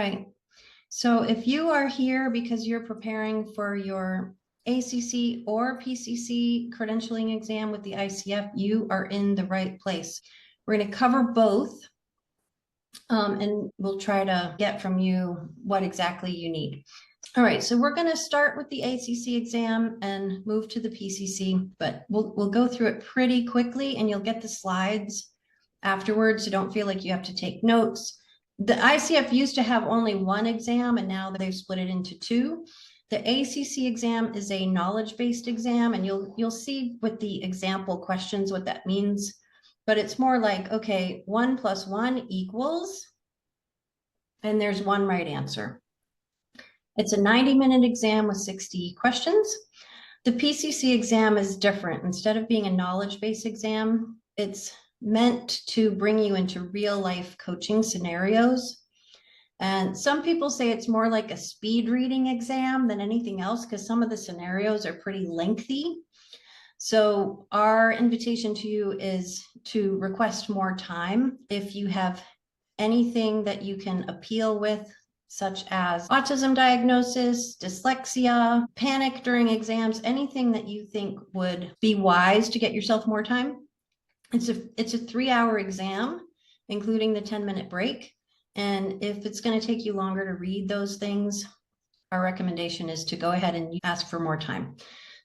right. So if you are here because you're preparing for your ACC or PCC credentialing exam with the ICF, you are in the right place. We're going to cover both, and we'll try to get from you what exactly you need. All right, so we're going to start with the ACC exam and move to the PCC, but we'll go through it pretty quickly, and you'll get the slides afterwards, so don't feel like you have to take notes. The ICF used to have only one exam, and now they've split it into two. The ACC exam is a knowledge-based exam, and you'll see with the example questions what that means. But it's more like, okay, 1 + 1 equals, and there's one right answer. It's a 90-minute exam with 60 questions. The PCC exam is different. Instead of being a knowledge-based exam, it's meant to bring you into real-life coaching scenarios. And some people say it's more like a speed reading exam than anything else because some of the scenarios are pretty lengthy. So our invitation to you is to request more time if you have anything that you can appeal with, such as autism diagnosis, dyslexia, panic during exams, anything that you think would be wise to get yourself more time. It's a 3-hour exam, including the 10-minute break. And if it's going to take you longer to read those things, our recommendation is to go ahead and ask for more time.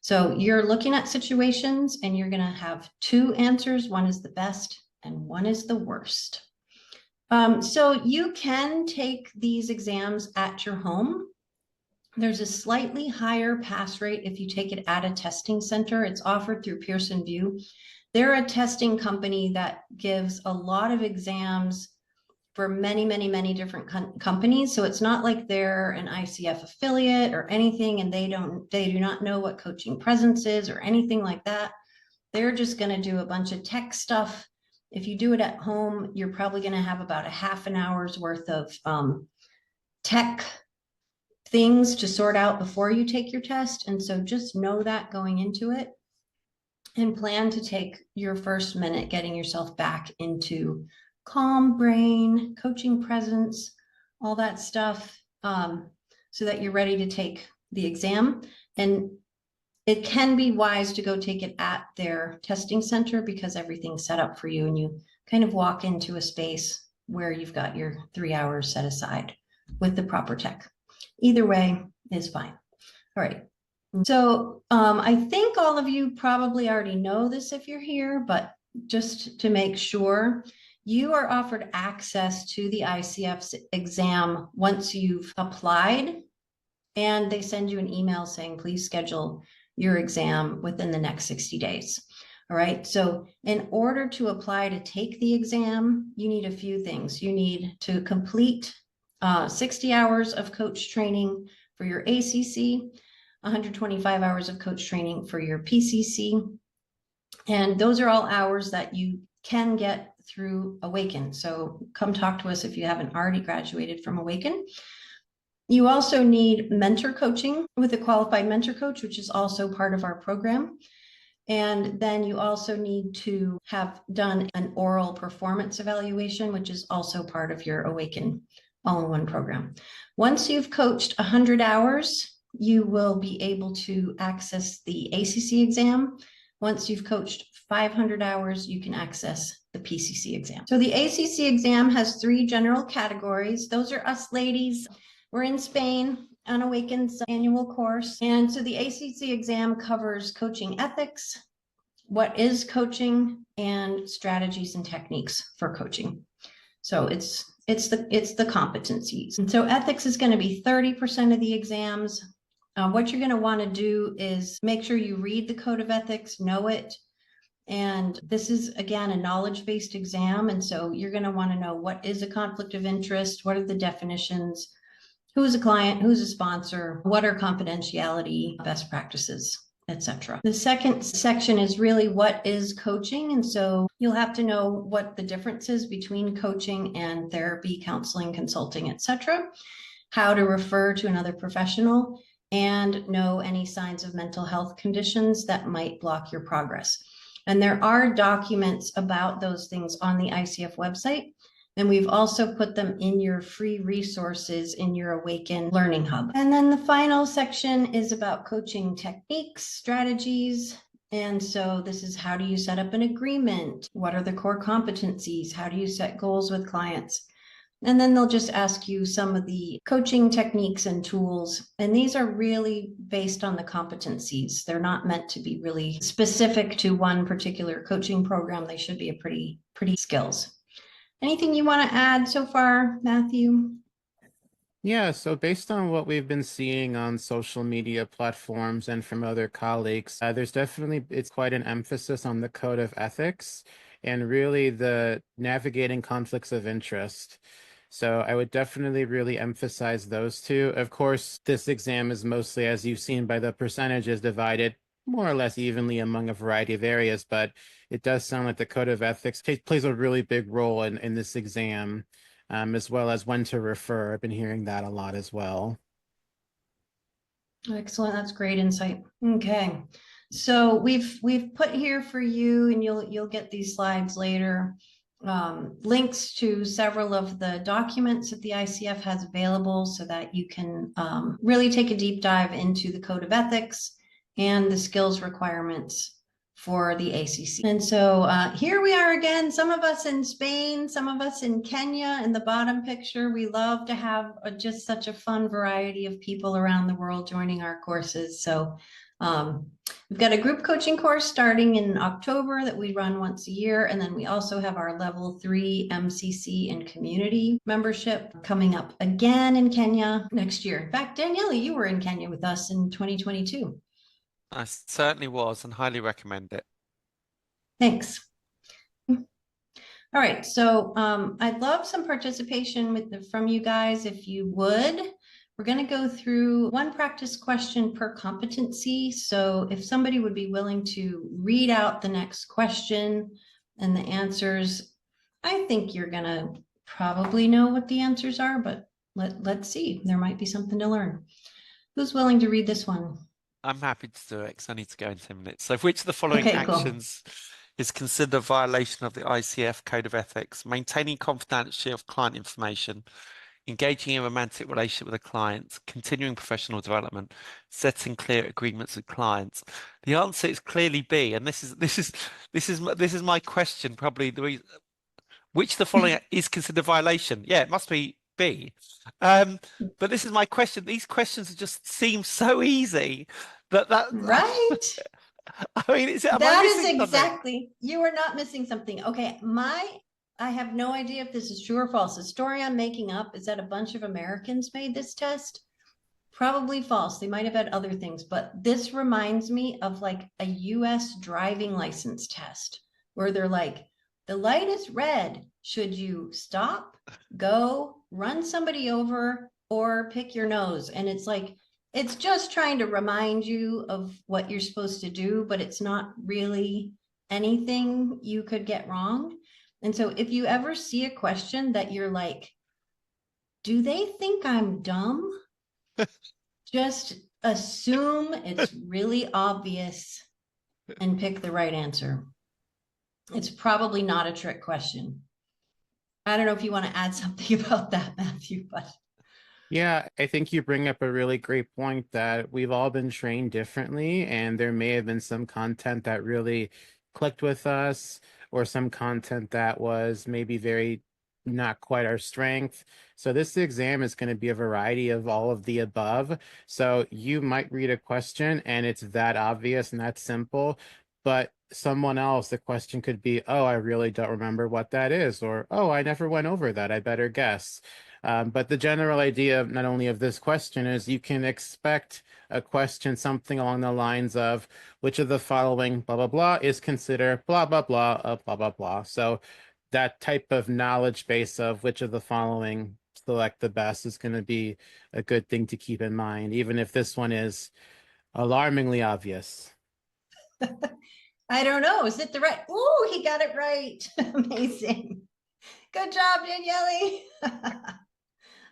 So you're looking at situations and you're going to have 2 answers. One is the best and one is the worst. So you can take these exams at your home. There's a slightly higher pass rate if you take it at a testing center. It's offered through Pearson VUE. They're a testing company that gives a lot of exams for many, many, many different companies. So it's not like they're an ICF affiliate or anything, and they do not know what coaching presence is or anything like that. They're just going to do a bunch of tech stuff. If you do it at home, you're probably going to have about a half an hour's worth of tech things to sort out before you take your test. And so just know that going into it and plan to take your first minute getting yourself back into calm brain, coaching presence, all that stuff, so that you're ready to take the exam. And it can be wise to go take it at their testing center because everything's set up for you and you kind of walk into a space where you've got your 3 hours set aside with the proper tech. Either way is fine. All right. So I think all of you probably already know this if you're here, but just to make sure, you are offered access to the ICF's exam once you've applied, and they send you an email saying, please schedule your exam within the next 60 days. All right. So in order to apply to take the exam, you need a few things. You need to complete 60 hours of coach training for your ACC, 125 hours of coach training for your PCC. And those are all hours that you can get through Awaken. So come talk to us if you haven't already graduated from Awaken. You also need mentor coaching with a qualified mentor coach, which is also part of our program. And then you also need to have done an oral performance evaluation, which is also part of your Awaken all-in-one program. Once you've coached 100 hours, you will be able to access the ACC exam. Once you've coached 500 hours, you can access the PCC exam. So the ACC exam has 3 general categories. Those are us ladies. We're in Spain on Awaken's annual course. And so the ACC exam covers coaching ethics, what is coaching, and strategies and techniques for coaching. So it's the competencies. And so ethics is going to be 30% of the exams. What you're going to want to do is make sure you read the code of ethics, know it. And this is, again, a knowledge-based exam. And so you're going to want to know what is a conflict of interest, what are the definitions, who is a client, who's a sponsor, what are confidentiality best practices, etc. The second section is really what is coaching. And so you'll have to know what the difference is between coaching and therapy, counseling, consulting, etc., how to refer to another professional, and know any signs of mental health conditions that might block your progress. And there are documents about those things on the ICF website. And we've also put them in your free resources in your Awaken Learning Hub. And then the final section is about coaching techniques, strategies. And so this is, how do you set up an agreement? What are the core competencies? How do you set goals with clients? And then they'll just ask you some of the coaching techniques and tools. And these are really based on the competencies. They're not meant to be really specific to one particular coaching program. They should be a pretty skills. Anything you want to add so far, Matthew? Yeah, so based on what we've been seeing on social media platforms and from other colleagues, there's definitely, it's quite an emphasis on the code of ethics and really the navigating conflicts of interest. So I would definitely really emphasize those two. Of course, this exam is mostly, as you've seen by the percentages, divided more or less evenly among a variety of areas, but it does sound like the code of ethics plays a really big role in this exam. As well as when to refer. I've been hearing that a lot as well. Excellent. That's great insight. Okay. So we've put here for you, and you'll get these slides later, links to several of the documents that the ICF has available so that you can really take a deep dive into the code of ethics and the skills requirements for the ACC. And so here we are again, some of us in Spain, some of us in Kenya in the bottom picture. We love to have just such a fun variety of people around the world joining our courses. So we've got a group coaching course starting in October that we run once a year. And then we also have our level 3 MCC and community membership coming up again in Kenya next year. In fact, Daniela, you were in Kenya with us in 2022. I certainly was, and highly recommend it. Thanks. All right, so I'd love some participation from you guys, if you would. We're going to go through one practice question per competency. So if somebody would be willing to read out the next question and the answers, I think you're going to probably know what the answers are, but let's see. There might be something to learn. Who's willing to read this one? I'm happy to do it because I need to go in 10 minutes. So which of the following actions is considered a violation of the ICF Code of Ethics? Maintaining confidentiality of client information, engaging in a romantic relationship with a client, continuing professional development, setting clear agreements with clients. The answer is clearly B, and this is my question. Probably the reason, which of the following is considered a violation? Yeah, it must be B. But this is my question. These questions just seem so easy that right. I mean, that is exactly, you are not missing something. Okay, I have no idea if this is true or false. The story I'm making up is that a bunch of Americans made this test. Probably false. They might have had other things, but this reminds me of like a US driving license test where they're like, the light is red. Should you stop, go, run somebody over, or pick your nose? And it's like, it's just trying to remind you of what you're supposed to do, but it's not really anything you could get wrong. And so if you ever see a question that you're like, do they think I'm dumb? Just assume it's really obvious and pick the right answer. It's probably not a trick question. I don't know if you want to add something about that, Matthew, but. Yeah, I think you bring up a really great point that we've all been trained differently, and there may have been some content that really clicked with us, or some content that was maybe very not quite our strength. So this exam is going to be a variety of all of the above. So you might read a question and it's that obvious and that simple, but someone else, the question could be, oh, I really don't remember what that is, or, oh, I never went over that, I better guess. But the general idea of not only of this question is you can expect a question something along the lines of which of the following blah, blah, blah is considered blah, blah, blah, blah, blah, blah. So that type of knowledge base of which of the following select the best is going to be a good thing to keep in mind, even if this one is alarmingly obvious. I don't know. Is it the right? Oh, he got it right. Amazing. Good job, Daniele.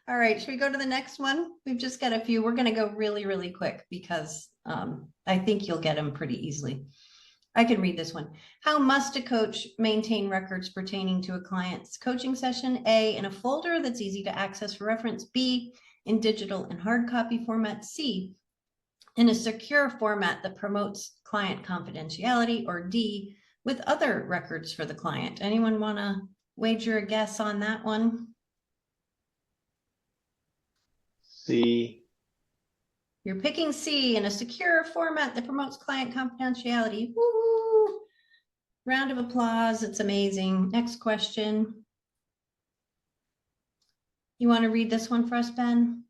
All right, should we go to the next one? We've just got a few. We're going to go really, really quick because I think you'll get them pretty easily. I can read this one. How must a coach maintain records pertaining to a client's coaching session? A, in a folder that's easy to access for reference. B, in digital and hard copy format. C, in a secure format that promotes client confidentiality. Or D, with other records for the client. Anyone want to wager a guess on that one? C. You're picking C, in a secure format that promotes client confidentiality. Woo! Round of applause. It's amazing. Next question. You want to read this one for us, Ben?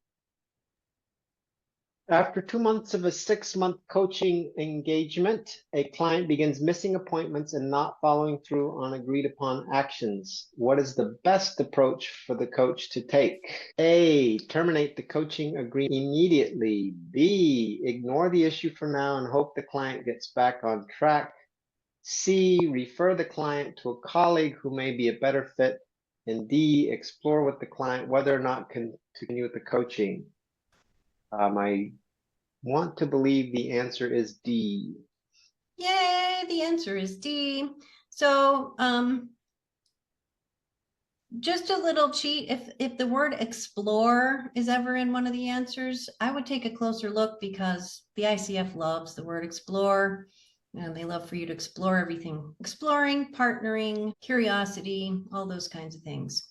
After 2 months of a 6-month coaching engagement, a client begins missing appointments and not following through on agreed upon actions. What is the best approach for the coach to take? A, terminate the coaching agreement immediately. B, ignore the issue for now and hope the client gets back on track. C, refer the client to a colleague who may be a better fit. And D, explore with the client whether or not to continue with the coaching. I want to believe the answer is D. Yay, the answer is D. So just a little cheat, if the word explore is ever in one of the answers, I would take a closer look, because the ICF loves the word explore. And they love for you to explore everything. Exploring, partnering, curiosity, all those kinds of things.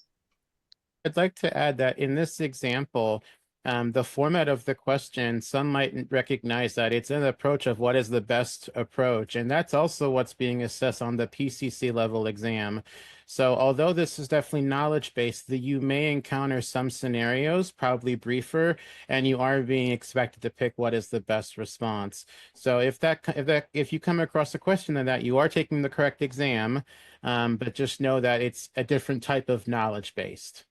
I'd like to add that in this example, the format of the question, some might recognize that it's an approach of what is the best approach. And that's also what's being assessed on the PCC level exam. So although this is definitely knowledge-based, you may encounter some scenarios, probably briefer, and you are being expected to pick what is the best response. So if you come across a question like that, you are taking the correct exam, but just know that it's a different type of knowledge-based.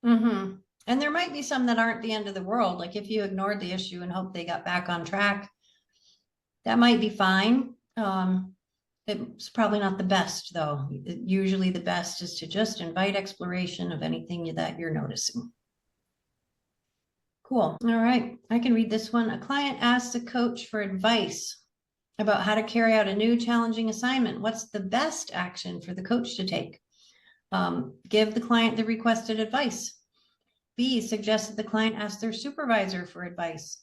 Mm-hmm. And there might be some that aren't the end of the world. Like if you ignored the issue and hope they got back on track, that might be fine. It's probably not the best, though. Usually the best is to just invite exploration of anything that you're noticing. Cool. All right. I can read this one. A client asks a coach for advice about how to carry out a new challenging assignment. What's the best action for the coach to take? Give the client the requested advice. B, suggest that the client ask their supervisor for advice.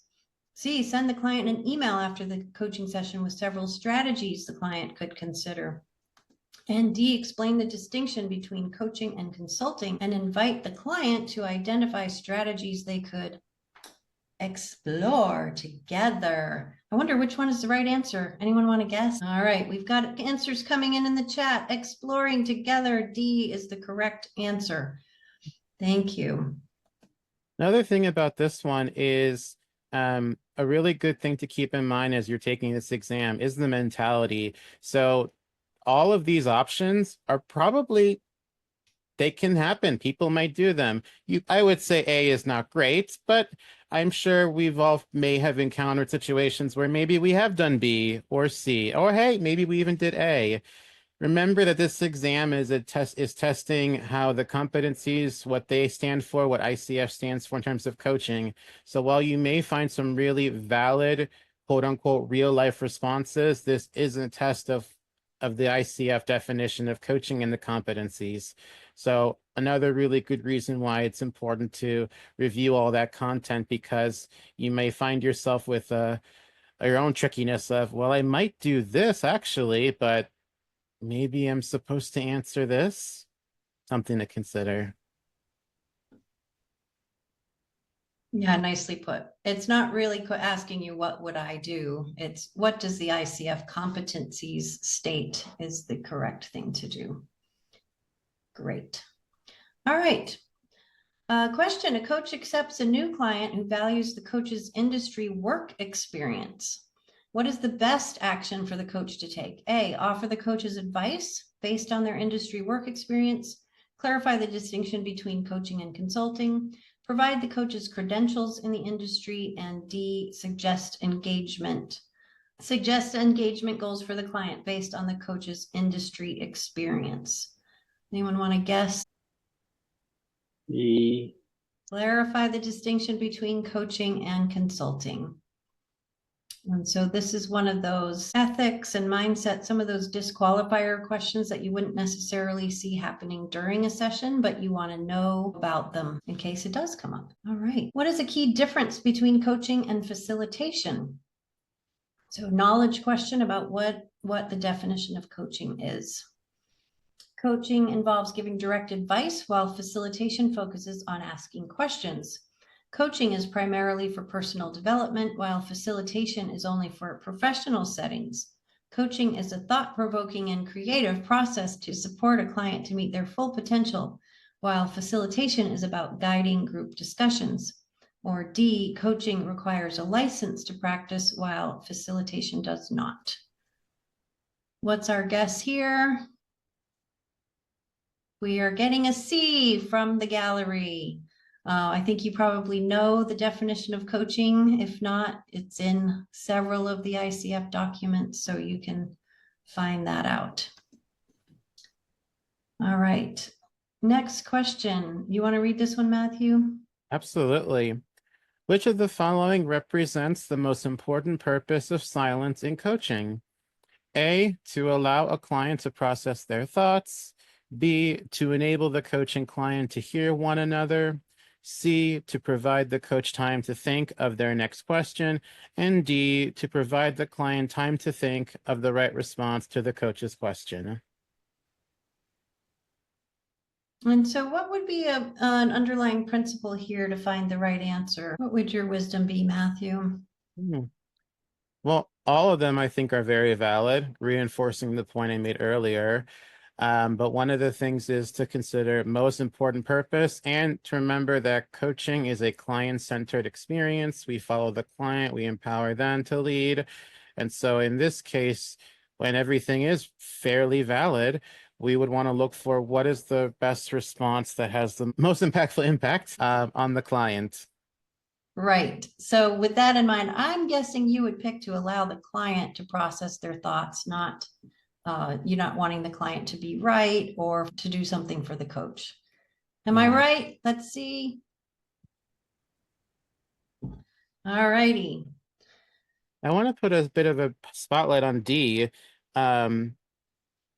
C, send the client an email after the coaching session with several strategies the client could consider. And D, explain the distinction between coaching and consulting and invite the client to identify strategies they could explore together. I wonder which one is the right answer. Anyone want to guess? All right, we've got answers coming in the chat. Exploring together, D is the correct answer. Thank you. Another thing about this one is a really good thing to keep in mind as you're taking this exam is the mentality. So all of these options are probably, they can happen. People might do them. I would say A is not great, but I'm sure we've all may have encountered situations where maybe we have done B or C, or hey, maybe we even did A. Remember that this exam is testing how the competencies, what they stand for, what ICF stands for in terms of coaching. So while you may find some really valid, quote unquote, real life responses, this isn't a test of the ICF definition of coaching and the competencies. So another really good reason why it's important to review all that content, because you may find yourself with your own trickiness of, well, I might do this actually, but maybe I'm supposed to answer this. Something to consider. Yeah, nicely put. It's not really asking you what would I do. It's what does the ICF competencies state is the correct thing to do. Great. All right. Question. A coach accepts a new client who values the coach's industry work experience. What is the best action for the coach to take? A, offer the coach's advice based on their industry work experience, clarify the distinction between coaching and consulting, provide the coach's credentials in the industry, and D, suggest engagement. Suggest engagement goals for the client based on the coach's industry experience. Anyone want to guess? E. Clarify the distinction between coaching and consulting. And so this is one of those ethics and mindset, some of those disqualifier questions that you wouldn't necessarily see happening during a session, but you want to know about them in case it does come up. All right. What is a key difference between coaching and facilitation? So knowledge question about what the definition of coaching is. Coaching involves giving direct advice, while facilitation focuses on asking questions. Coaching is primarily for personal development, while facilitation is only for professional settings. Coaching is a thought-provoking and creative process to support a client to meet their full potential, while facilitation is about guiding group discussions. Or D, coaching requires a license to practice, while facilitation does not. What's our guess here? We are getting a C from the gallery. I think you probably know the definition of coaching. If not, it's in several of the ICF documents, so you can find that out. All right. Next question. You want to read this one, Matthew? Absolutely. Which of the following represents the most important purpose of silence in coaching? A, to allow a client to process their thoughts. B, to enable the coach and client to hear one another. C, to provide the coach time to think of their next question. And D, to provide the client time to think of the right response to the coach's question. And so what would be an underlying principle here to find the right answer? What would your wisdom be, Matthew? Well, all of them I think are very valid, reinforcing the point I made earlier. But one of the things is to consider most important purpose and to remember that coaching is a client-centered experience. We follow the client, we empower them to lead. And so in this case, when everything is fairly valid, we would want to look for what is the best response that has the most impactful impact on the client. Right. So with that in mind, I'm guessing you would pick to allow the client to process their thoughts, not you're not wanting the client to be right or to do something for the coach. Am I right? Let's see. All righty. I want to put a bit of a spotlight on D.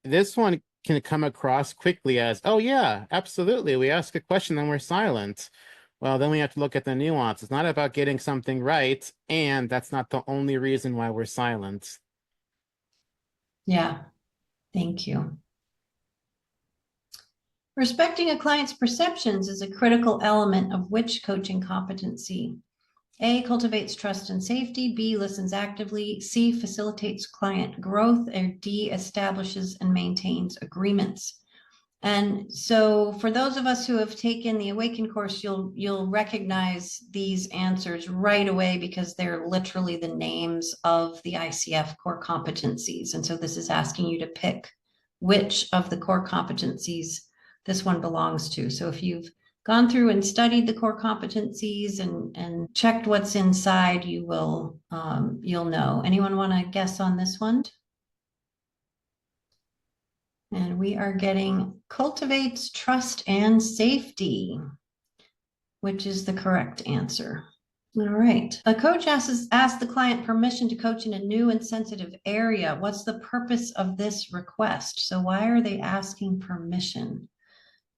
This one can come across quickly as, oh yeah, absolutely. We ask a question, then we're silent. Well, then we have to look at the nuance. It's not about getting something right, and that's not the only reason why we're silent. Yeah, thank you. Respecting a client's perceptions is a critical element of which coaching competency? A, cultivates trust and safety. B, listens actively. C, facilitates client growth. Or D, establishes and maintains agreements. And so for those of us who have taken the Awaken course, you'll recognize these answers right away because they're literally the names of the ICF core competencies. And so this is asking you to pick which of the core competencies this one belongs to. So if you've gone through and studied the core competencies and checked what's inside, you'll know. Anyone want to guess on this one? And we are getting cultivates trust and safety, which is the correct answer. All right. A coach asks the client permission to coach in a new and sensitive area. What's the purpose of this request? So why are they asking permission?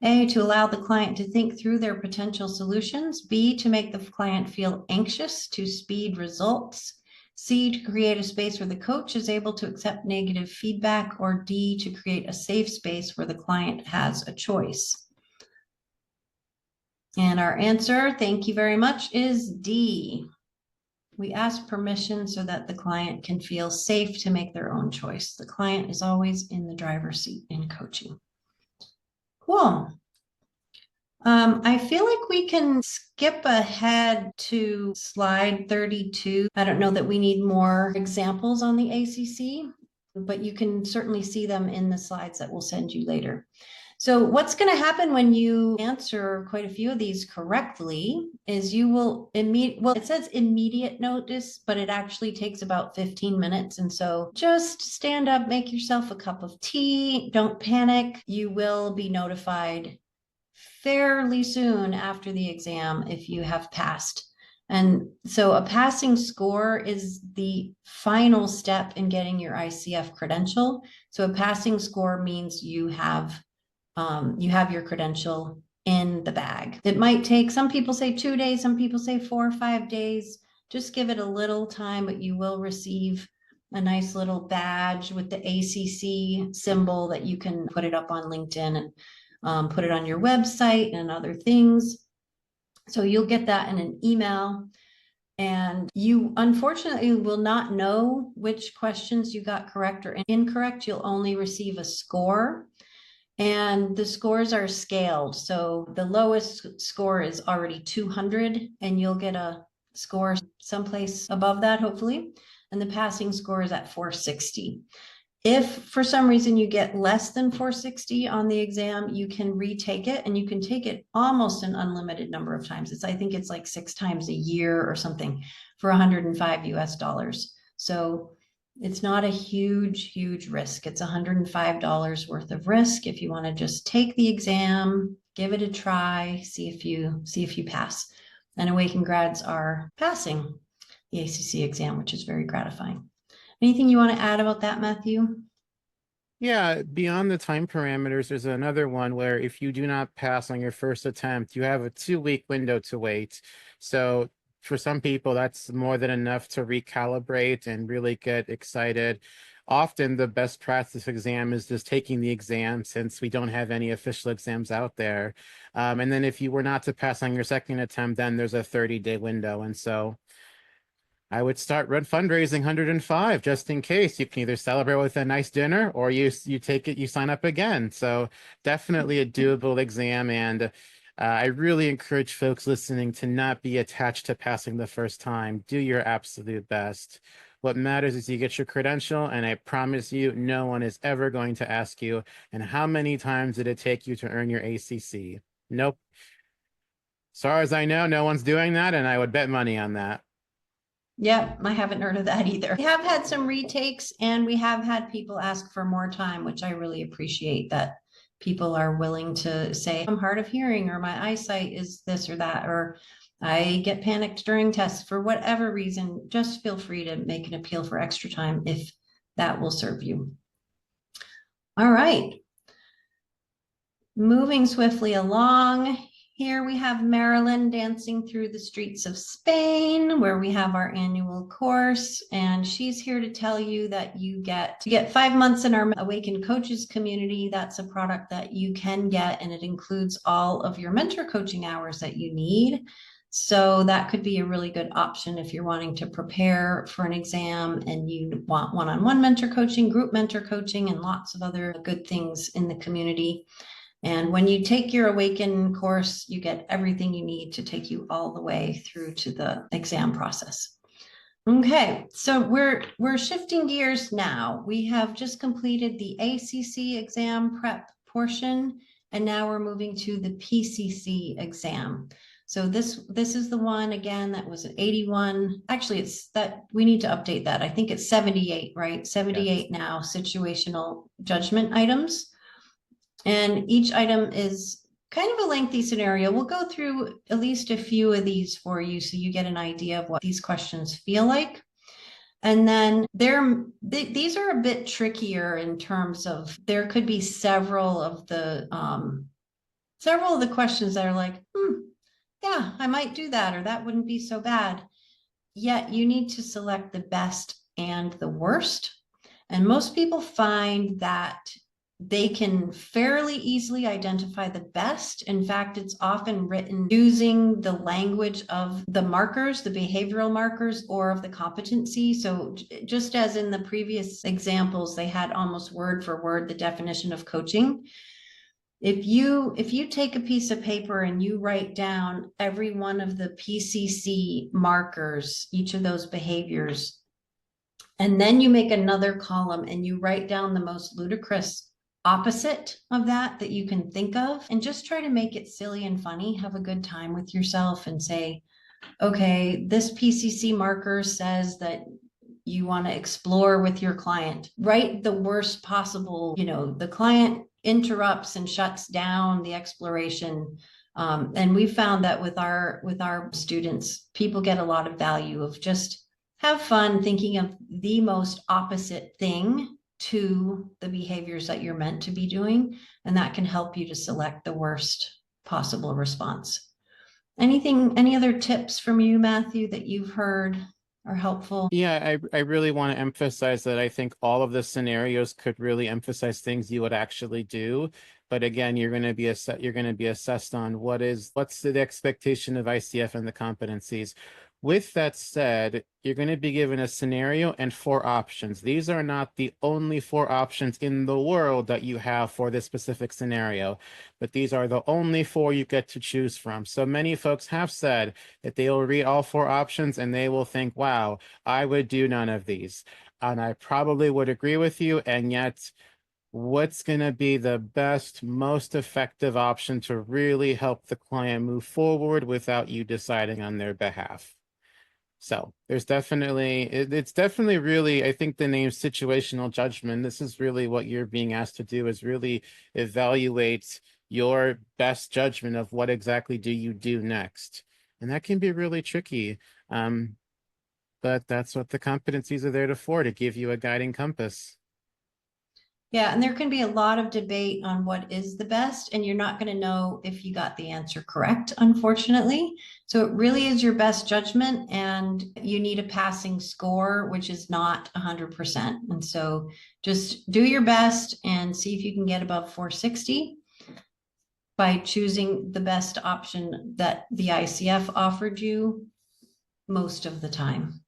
A, to allow the client to think through their potential solutions. B, to make the client feel anxious to speed results. C, to create a space where the coach is able to accept negative feedback. Or D, to create a safe space where the client has a choice. And our answer, thank you very much, is D. We ask permission so that the client can feel safe to make their own choice. The client is always in the driver's seat in coaching. Cool. I feel like we can skip ahead to slide 32. I don't know that we need more examples on the ACC, but you can certainly see them in the slides that we'll send you later. So what's going to happen when you answer quite a few of these correctly is you will it says immediate notice, but it actually takes about 15 minutes. And so just stand up, make yourself a cup of tea. Don't panic. You will be notified fairly soon after the exam if you have passed. And so a passing score is the final step in getting your ICF credential. So a passing score means you have your credential in the bag. It might take, some people say 2 days, some people say 4 or 5 days. Just give it a little time, but you will receive a nice little badge with the ACC symbol that you can put it up on LinkedIn and put it on your website and other things. So you'll get that in an email. And you unfortunately will not know which questions you got correct or incorrect. You'll only receive a score. And the scores are scaled. So the lowest score is already 200, and you'll get a score someplace above that, hopefully. And the passing score is at 460. If for some reason you get less than 460 on the exam, you can retake it, and you can take it almost an unlimited number of times. I think it's like 6 times a year or something for $105 US. So it's not a huge risk. It's $105 worth of risk if you want to just take the exam, give it a try, see if you pass. And Awaken grads are passing the ACC exam, which is very gratifying. Anything you want to add about that, Matthew? Yeah, beyond the time parameters, there's another one where if you do not pass on your first attempt, you have a 2-week window to wait. So for some people, that's more than enough to recalibrate and really get excited. Often the best practice exam is just taking the exam, since we don't have any official exams out there. And then if you were not to pass on your second attempt, then there's a 30-day window. And so I would start fundraising 105 just in case. You can either celebrate with a nice dinner, or you take it, you sign up again. So definitely a doable exam. And I really encourage folks listening to not be attached to passing the first time. Do your absolute best. What matters is you get your credential, and I promise you, no one is ever going to ask you, and how many times did it take you to earn your ACC? Nope. As far as I know, no one's doing that, and I would bet money on that. Yep, I haven't heard of that either. We have had some retakes, and we have had people ask for more time, which I really appreciate, that people are willing to say, I'm hard of hearing, or my eyesight is this or that, or I get panicked during tests for whatever reason. Just feel free to make an appeal for extra time if that will serve you. All right. Moving swiftly along. Here we have Marilyn dancing through the streets of Spain, where we have our annual course. And she's here to tell you that you get 5 months in our Awaken Coaches community. That's a product that you can get, and it includes all of your mentor coaching hours that you need. So that could be a really good option if you're wanting to prepare for an exam and you want one-on-one mentor coaching, group mentor coaching, and lots of other good things in the community. And when you take your Awaken course, you get everything you need to take you all the way through to the exam process. Okay, so we're shifting gears now. We have just completed the ACC exam prep portion, and now we're moving to the PCC exam. So this is the one, again, that was at 81. Actually, it's that we need to update that. I think it's 78, right? 78 yes. Now, situational judgment items. And each item is kind of a lengthy scenario. We'll go through at least a few of these for you so you get an idea of what these questions feel like. And then these are a bit trickier in terms of, there could be several of the questions that are like, yeah, I might do that, or that wouldn't be so bad. Yet you need to select the best and the worst. And most people find that they can fairly easily identify the best. In fact, it's often written using the language of the markers, the behavioral markers, or of the competency. So just as in the previous examples, they had almost word for word the definition of coaching. If you take a piece of paper and you write down every one of the PCC markers, each of those behaviors, and then you make another column and you write down the most ludicrous opposite of that you can think of, and just try to make it silly and funny, have a good time with yourself and say, okay, this PCC marker says that you want to explore with your client. Write the worst possible, the client interrupts and shuts down the exploration. And we found that with our students, people get a lot of value of just have fun thinking of the most opposite thing to the behaviors that you're meant to be doing. And that can help you to select the worst possible response. Any other tips from you, Matthew, that you've heard are helpful? Yeah, I really want to emphasize that I think all of the scenarios could really emphasize things you would actually do. But again, you're going to be assessed on what's the expectation of ICF and the competencies. With that said, you're going to be given a scenario and 4 options. These are not the only 4 options in the world that you have for this specific scenario, but these are the only 4 you get to choose from. So many folks have said that they will read all 4 options and they will think, wow, I would do none of these. And I probably would agree with you. And yet, what's going to be the best, most effective option to really help the client move forward without you deciding on their behalf? So there's it's definitely really, I think the name situational judgment, this is really what you're being asked to do, is really evaluate your best judgment of what exactly do you do next. And that can be really tricky. But that's what the competencies are there to give you a guiding compass. Yeah, and there can be a lot of debate on what is the best, and you're not going to know if you got the answer correct, unfortunately. So it really is your best judgment, and you need a passing score, which is not 100%. And so just do your best and see if you can get above 460 by choosing the best option that the ICF offered you most of the time.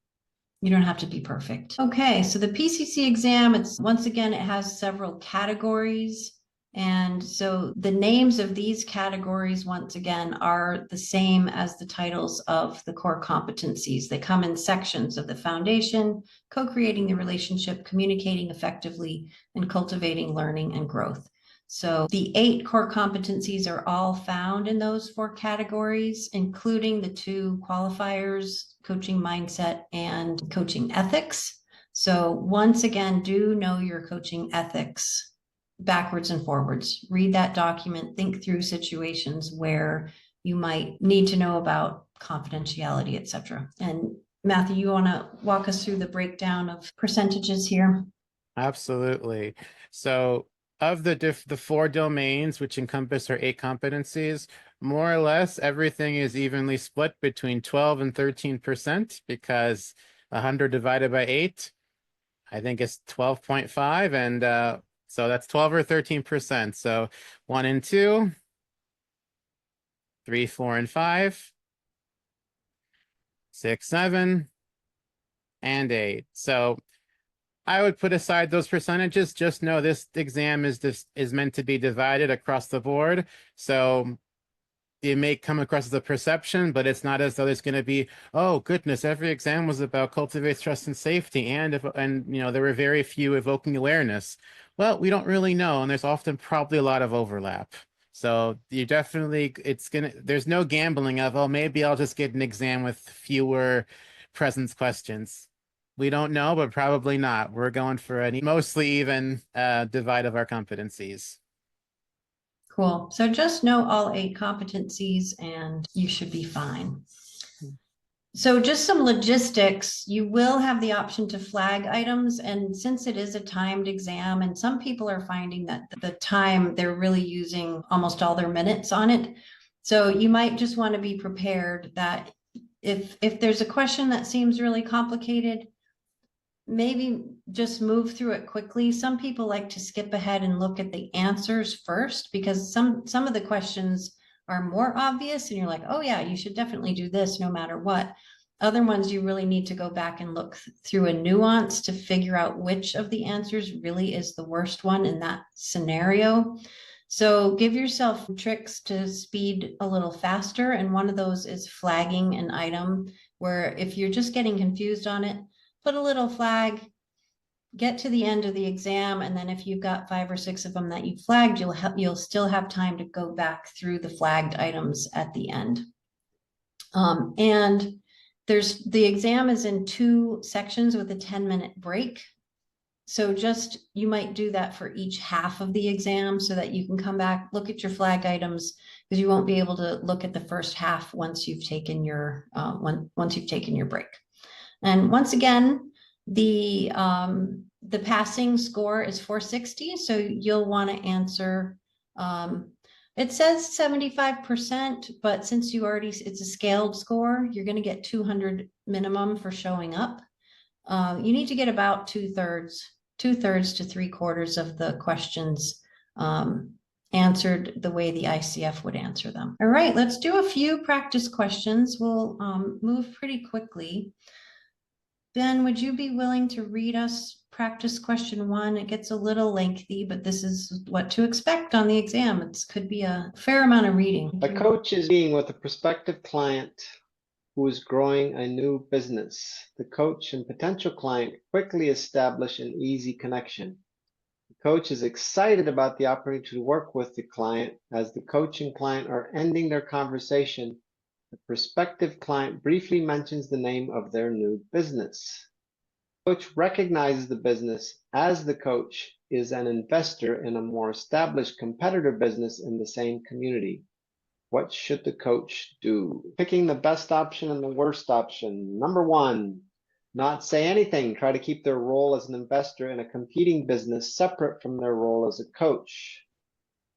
You don't have to be perfect. Okay, so the PCC exam, once again, it has several categories. And so the names of these categories, once again, are the same as the titles of the core competencies. They come in sections of the foundation, co-creating the relationship, communicating effectively, and cultivating learning and growth. So the 8 core competencies are all found in those 4 categories, including the 2 qualifiers, coaching mindset and coaching ethics. So once again, do know your coaching ethics backwards and forwards. Read that document, think through situations where you might need to know about confidentiality, etc. And Matthew, you want to walk us through the breakdown of percentages here? Absolutely. So of the 4 domains, which encompass our 8 competencies, more or less everything is evenly split between 12 and 13%, because 100 divided by 8, I think it's 12.5. And so that's 12 or 13%. So 1 and 2, 3, 4, and 5, 6, 7, and 8. So I would put aside those percentages. Just know this exam is meant to be divided across the board. So it may come across as a perception, but it's not as though there's going to be, oh goodness, every exam was about cultivate trust and safety, and there were very few evoking awareness. Well, we don't really know, and there's often probably a lot of overlap. So you definitely, there's no gambling of, oh, maybe I'll just get an exam with fewer presence questions. We don't know, but probably not. We're going for a mostly even divide of our competencies. Cool. So just know all 8 competencies and you should be fine. So just some logistics, you will have the option to flag items. And since it is a timed exam, and some people are finding that the time, they're really using almost all their minutes on it. So you might just want to be prepared that if there's a question that seems really complicated, maybe just move through it quickly. Some people like to skip ahead and look at the answers first, because some of the questions are more obvious and you're like, oh yeah, you should definitely do this no matter what. Other ones you really need to go back and look through a nuance to figure out which of the answers really is the worst one in that scenario. So give yourself tricks to speed a little faster. And one of those is flagging an item, where if you're just getting confused on it, put a little flag, get to the end of the exam, and then if you've got 5 or 6 of them that you flagged, you'll still have time to go back through the flagged items at the end. And the exam is in 2 sections with a 10-minute break. So you might do that for each half of the exam so that you can come back, look at your flag items, because you won't be able to look at the first half once you've taken your break. And once again, the passing score is 460. So you'll want to answer, it says 75%, but since it's a scaled score, you're going to get 200 minimum for showing up. You need to get about two-thirds to 3/4 of the questions answered the way the ICF would answer them. All right, let's do a few practice questions. We'll move pretty quickly. Ben, would you be willing to read us practice question 1? It gets a little lengthy, but this is what to expect on the exam. It could be a fair amount of reading. A coach is meeting with a prospective client who is growing a new business. The coach and potential client quickly establish an easy connection. The coach is excited about the opportunity to work with the client. As the coach and client are ending their conversation, the prospective client briefly mentions the name of their new business. The coach recognizes the business as the coach is an investor in a more established competitor business in the same community. What should the coach do? Picking the best option and the worst option. Number 1, not say anything. Try to keep their role as an investor in a competing business separate from their role as a coach.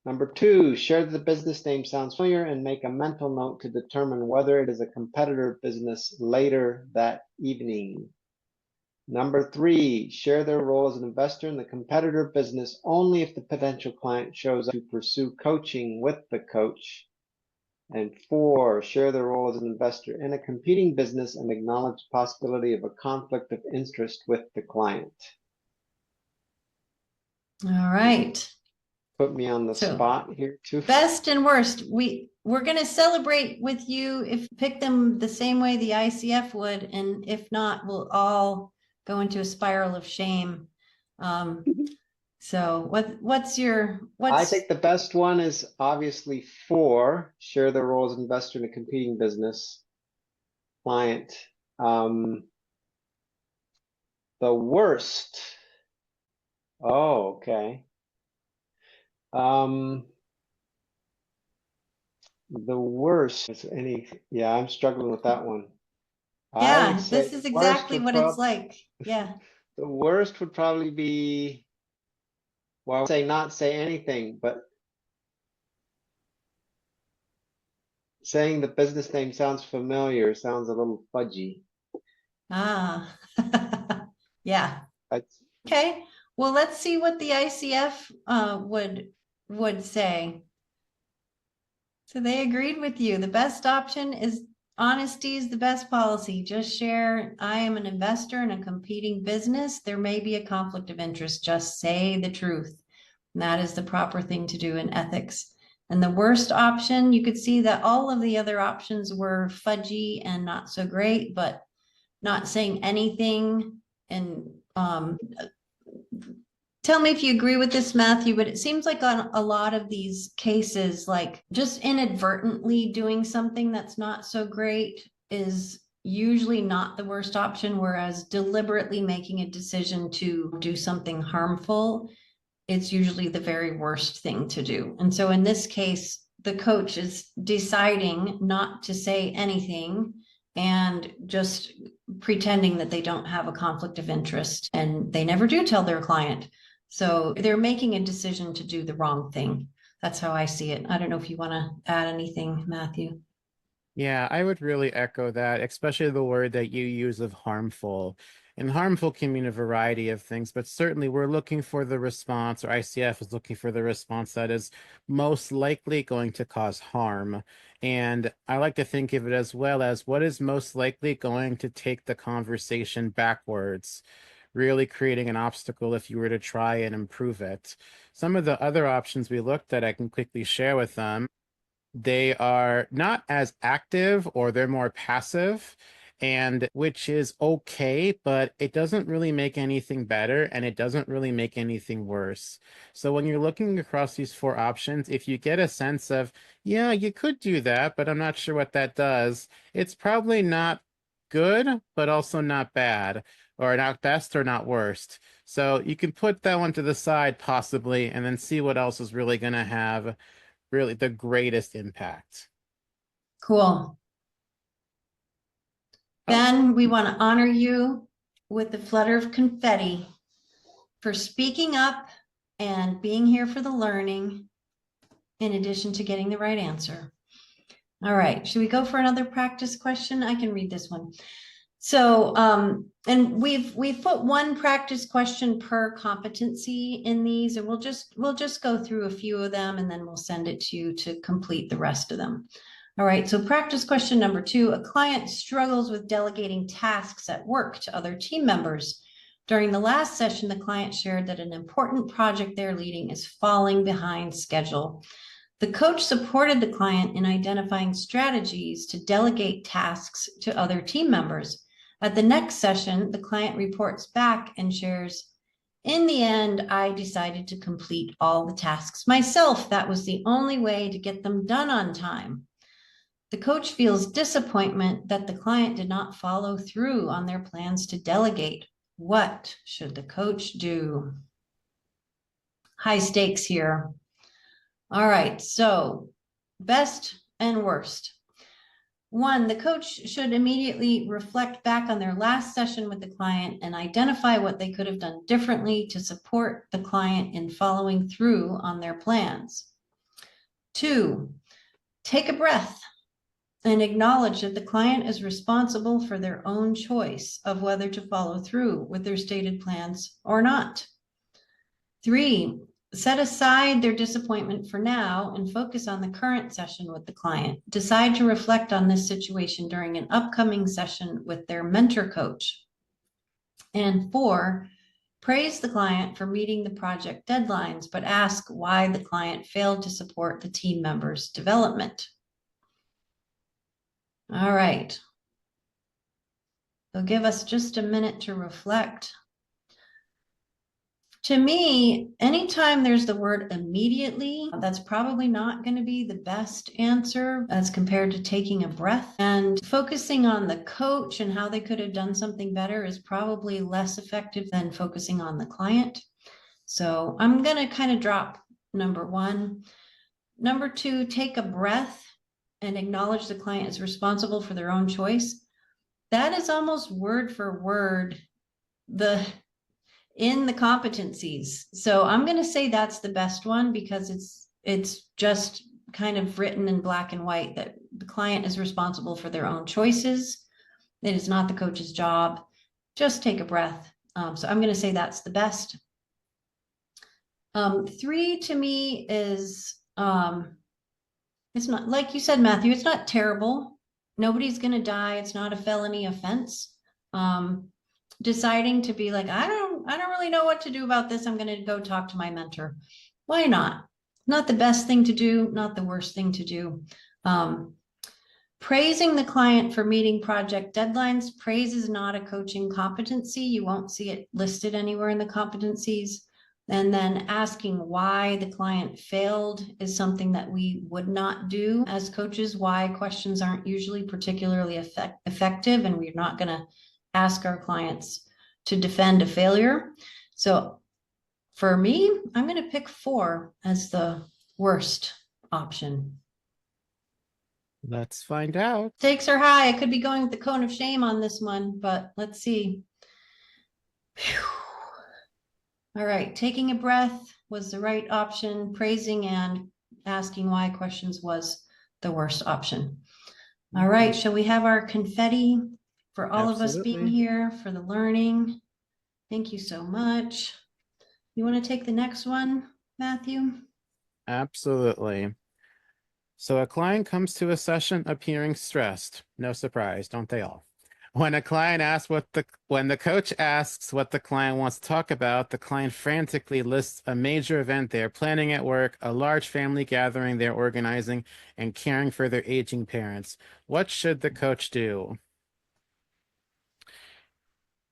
Number 2, share that the business name sounds familiar and make a mental note to determine whether it is a competitor business later that evening. Number 3, share their role as an investor in the competitor business only if the potential client shows up to pursue coaching with the coach. And 4, share their role as an investor in a competing business and acknowledge the possibility of a conflict of interest with the client. All right. Put me on the spot here too. Best and worst. We're going to celebrate with you if you pick them the same way the ICF would, and if not, we'll all go into a spiral of shame. So I think the best one is obviously 4, share their role as an investor in a competing business client. The worst. Oh, okay. The worst is I'm struggling with that one. Yeah, this is exactly what it's like. Yeah. The worst would probably be, well, I would say not say anything, but saying the business name sounds familiar sounds a little fudgy. Ah, yeah. That's, okay. Well, let's see what the ICF would say. So they agreed with you. The best option is honesty is the best policy. Just share, I am an investor in a competing business. There may be a conflict of interest. Just say the truth. And that is the proper thing to do in ethics. And the worst option, you could see that all of the other options were fudgy and not so great, but not saying anything. And tell me if you agree with this, Matthew, but it seems like on a lot of these cases, like just inadvertently doing something that's not so great is usually not the worst option, whereas deliberately making a decision to do something harmful, it's usually the very worst thing to do. And so in this case, the coach is deciding not to say anything and just pretending that they don't have a conflict of interest, and they never do tell their client. So they're making a decision to do the wrong thing. That's how I see it. I don't know if you want to add anything, Matthew. Yeah, I would really echo that, especially the word that you use of harmful. And harmful can mean a variety of things, but certainly we're looking for the response, or ICF is looking for the response that is most likely going to cause harm. And I like to think of it as well as what is most likely going to take the conversation backwards, really creating an obstacle if you were to try and improve it. Some of the other options we looked at, I can quickly share with them. They are not as active, or they're more passive, and which is okay, but it doesn't really make anything better and it doesn't really make anything worse. So when you're looking across these 4 options, if you get a sense of, yeah, you could do that, but I'm not sure what that does, it's probably not good, but also not bad. or not best or not worst. So you can put that one to the side possibly, and then see what else is really going to have really the greatest impact. Cool. Ben, we want to honor you with the flutter of confetti for speaking up and being here for the learning, in addition to getting the right answer. All right, should we go for another practice question? I can read this one. So, and we've put one practice question per competency in these, and we'll just go through a few of them, and then we'll send it to you to complete the rest of them. All right, so practice question number 2, a client struggles with delegating tasks at work to other team members. During the last session, the client shared that an important project they're leading is falling behind schedule. The coach supported the client in identifying strategies to delegate tasks to other team members. At the next session, the client reports back and shares, in the end, I decided to complete all the tasks myself. That was the only way to get them done on time. The coach feels disappointment that the client did not follow through on their plans to delegate. What should the coach do? High stakes here. All right, so best and worst. 1, the coach should immediately reflect back on their last session with the client and identify what they could have done differently to support the client in following through on their plans. 2, take a breath and acknowledge that the client is responsible for their own choice of whether to follow through with their stated plans or not. 3, set aside their disappointment for now and focus on the current session with the client. Decide to reflect on this situation during an upcoming session with their mentor coach. And 4, praise the client for meeting the project deadlines, but ask why the client failed to support the team members' development. All right. So give us just a minute to reflect. To me, anytime there's the word immediately, that's probably not going to be the best answer as compared to taking a breath. And focusing on the coach and how they could have done something better is probably less effective than focusing on the client. So I'm going to kind of drop number 1. Number 2, take a breath and acknowledge the client is responsible for their own choice. That is almost word for word in the competencies. So I'm going to say that's the best one because it's just kind of written in black and white that the client is responsible for their own choices. It is not the coach's job. Just take a breath. So I'm going to say that's the best. 3 to me is, it's not, like you said, Matthew, it's not terrible. Nobody's going to die. It's not a felony offense. Deciding to be like, I don't really know what to do about this. I'm going to go talk to my mentor. Why not? Not the best thing to do, not the worst thing to do. Praising the client for meeting project deadlines. Praise is not a coaching competency. You won't see it listed anywhere in the competencies. And then asking why the client failed is something that we would not do as coaches. Why questions aren't usually particularly effective, and we're not going to ask our clients to defend a failure. So for me, I'm going to pick 4 as the worst option. Let's find out. Stakes are high. I could be going with the cone of shame on this one, but let's see. Whew. All right, taking a breath was the right option. Praising and asking why questions was the worst option. All right, shall we have our confetti for all of us being here, for the learning? Thank you so much. You want to take the next one, Matthew? Absolutely. So a client comes to a session appearing stressed. No surprise, don't they all? When the coach asks what the client wants to talk about, the client frantically lists a major event they're planning at work, a large family gathering they're organizing, and caring for their aging parents. What should the coach do?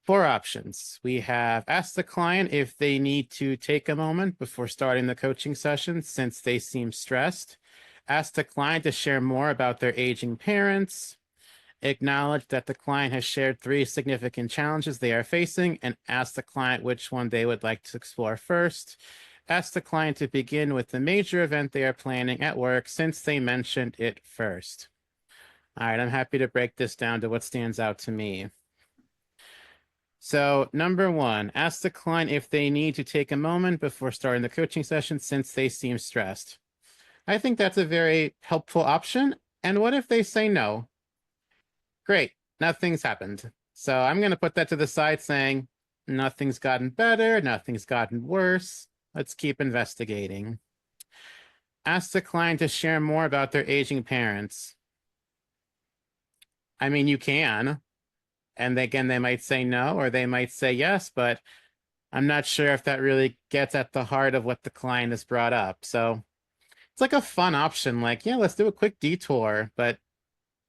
4 options. We have asked the client if they need to take a moment before starting the coaching session since they seem stressed. Ask the client to share more about their aging parents. Acknowledge that the client has shared 3 significant challenges they are facing and ask the client which one they would like to explore first. Ask the client to begin with the major event they are planning at work since they mentioned it first. All right, I'm happy to break this down to what stands out to me. So number 1, ask the client if they need to take a moment before starting the coaching session since they seem stressed. I think that's a very helpful option. And what if they say no? Great, nothing's happened. So I'm going to put that to the side saying, nothing's gotten better, nothing's gotten worse. Let's keep investigating. Ask the client to share more about their aging parents. I mean, you can. And again, they might say no, or they might say yes, but I'm not sure if that really gets at the heart of what the client has brought up. So it's like a fun option, like, yeah, let's do a quick detour, but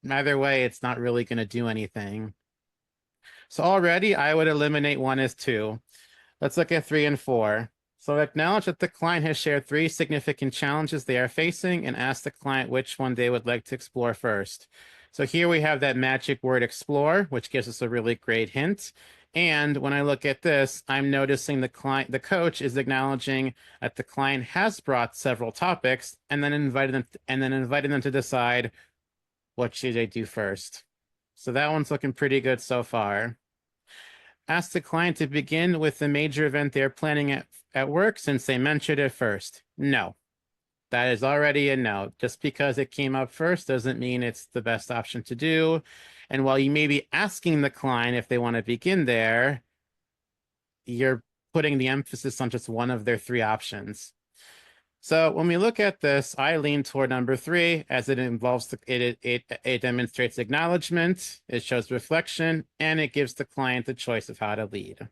either way, it's not really going to do anything. So already I would eliminate 1 as 2. Let's look at 3 and 4. So acknowledge that the client has shared 3 significant challenges they are facing and ask the client which one they would like to explore first. So here we have that magic word explore, which gives us a really great hint. And when I look at this, I'm noticing the coach is acknowledging that the client has brought several topics and then inviting them to decide what should they do first. So that one's looking pretty good so far. Ask the client to begin with the major event they're planning at work since they mentioned it first. No, that is already a no. Just because it came up first doesn't mean it's the best option to do. And while you may be asking the client if they want to begin there, you're putting the emphasis on just one of their 3 options. So when we look at this, I lean toward number 3 as it involves it demonstrates acknowledgement, it shows reflection, and it gives the client the choice of how to lead.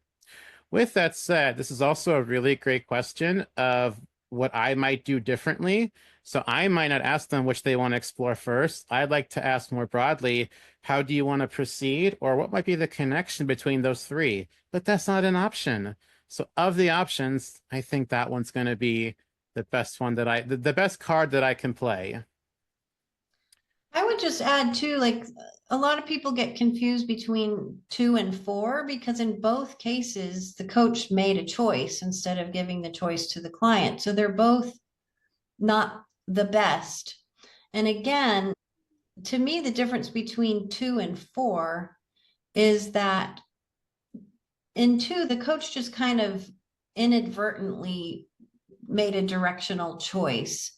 With that said, this is also a really great question of what I might do differently. So I might not ask them which they want to explore first. I'd like to ask more broadly, how do you want to proceed? Or what might be the connection between those 3? But that's not an option. So of the options, I think that one's going to be the best one that the best card that I can play. I would just add too, like a lot of people get confused between 2 and 4 because in both cases, the coach made a choice instead of giving the choice to the client. So they're both not the best. And again, to me, the difference between 2 and 4 is that in 2, the coach just kind of inadvertently made a directional choice.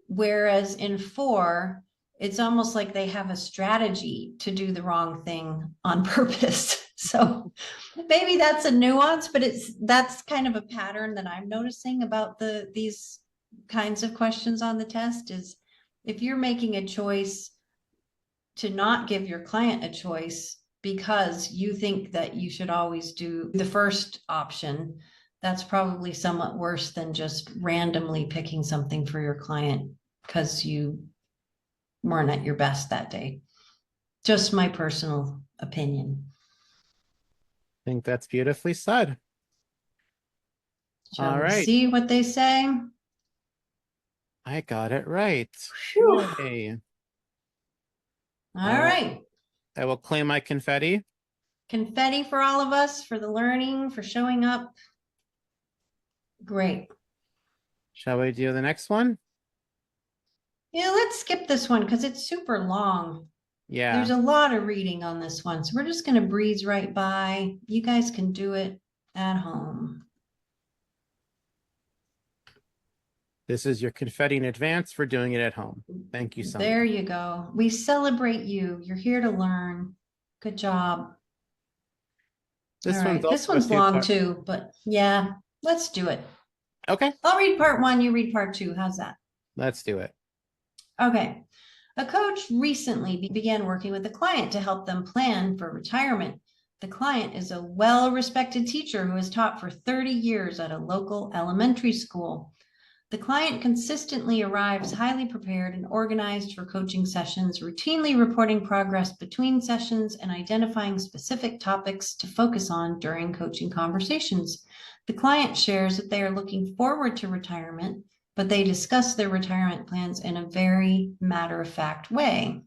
Whereas in 4, it's almost like they have a strategy to do the wrong thing on purpose. So maybe that's a nuance, but that's kind of a pattern that I'm noticing about these kinds of questions on the test is if you're making a choice to not give your client a choice because you think that you should always do the first option, that's probably somewhat worse than just randomly picking something for your client because you weren't at your best that day. Just my personal opinion. I think that's beautifully said. Shall All we right. see what they say? I got it right. Whew. Yay. All right. I will claim my confetti. Confetti for all of us, for the learning, for showing up. Great. Shall we do the next one? Yeah, let's skip this one because it's super long. Yeah. There's a lot of reading on this one. So we're just going to breeze right by. You guys can do it at home. This is your confetti in advance for doing it at home. Thank you so much. There you go. We celebrate you. You're here to learn. Good job. This one's long too, but yeah, let's do it. Okay. I'll read part 1, you read part 2. How's that? Let's do it. Okay. A coach recently began working with a client to help them plan for retirement. The client is a well-respected teacher who has taught for 30 years at a local elementary school. The client consistently arrives highly prepared and organized for coaching sessions, routinely reporting progress between sessions and identifying specific topics to focus on during coaching conversations. The client shares that they are looking forward to retirement, but they discuss their retirement plans in a very matter-of-fact way.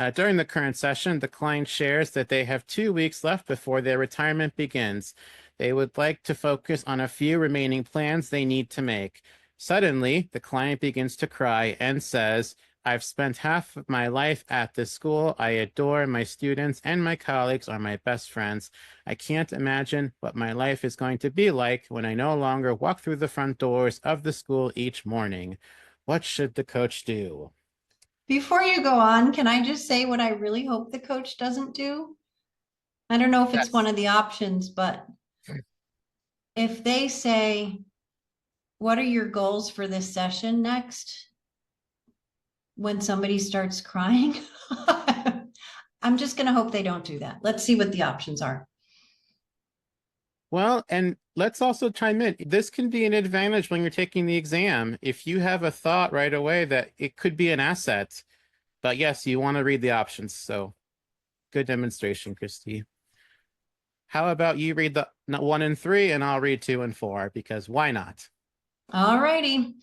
During the current session, the client shares that they have 2 weeks left before their retirement begins. They would like to focus on a few remaining plans they need to make. Suddenly, the client begins to cry and says, I've spent half of my life at this school. I adore my students and my colleagues are my best friends. I can't imagine what my life is going to be like when I no longer walk through the front doors of the school each morning. What should the coach do? Before you go on, can I just say what I really hope the coach doesn't do? I don't know if it's one of the options, but if they say, what are your goals for this session next? When somebody starts crying, I'm just going to hope they don't do that. Let's see what the options are. Well, and let's also chime in. This can be an advantage when you're taking the exam. If you have a thought right away that it could be an asset, but yes, you want to read the options. So good demonstration, Christi. How about you read the 1 and 3 and I'll read 2 and 4 because why not? All righty.